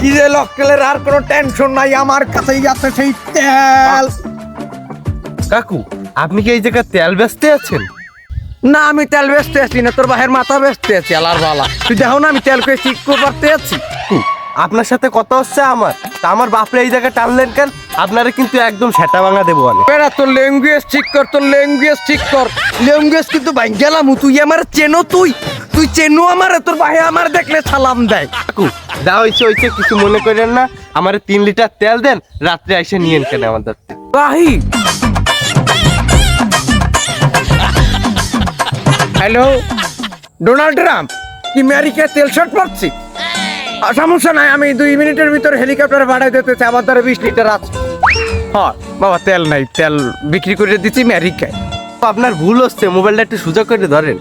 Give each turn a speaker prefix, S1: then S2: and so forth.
S1: Diesel অক্টেলের আর কোনো tension নাই, আমার কাছেই আছে সেই তেল।
S2: কাকু আপনি কি এই জায়গায় তেল বেচতে আছেন?
S1: না, আমি তেল বেচতে আছি না, তোর বাহের মাথা বেচতে আছি। আলার বালা, তুই দেখো না আমি তেল পেয়ে ঠিক করতে আছি।
S2: কাকু, আপনার সাথে কথা হচ্ছে আমার, তা আমার বাপরে এই জায়গায় টানলেন কেন? আপনারা কিন্তু একদম সেটা ভাঙা দেবো অনেক।
S1: বেড়া, তোর ল্যাঙ্গুয়েজ ঠিক কর, তোর ল্যাঙ্গুয়েজ ঠিক কর। ল্যাঙ্গুয়েজ কিন্তু ভাই গেলাম। তুই আমার চেনো, তুই চেনো আমার? তোর ভাই আমার দেখলে সালাম দেয়।
S2: কাকু যা হয়েছে কিছু মনে করেন না, আমার 3 লিটার তেল দেন, রাত্রে এসে নিয়েন কেন আমাদের।
S1: ভাই হ্যালো, ডোনাল্ড ট্রাম্প কি আমেরিকায় তেল শর্ট পড়ছি? সমস্যা নাই, আমি 2 মিনিটের ভিতর হেলিকপ্টার ভাড়ায় দিতেছি, আমার দ্বারা 20 লিটার আছে। হ্যাঁ বাবা, তেল নাই, তেল বিক্রি করে দিচ্ছি আমেরিকায়।
S2: আপনার ভুল হচ্ছে, মোবাইলটা একটু সোজা করে ধরেন।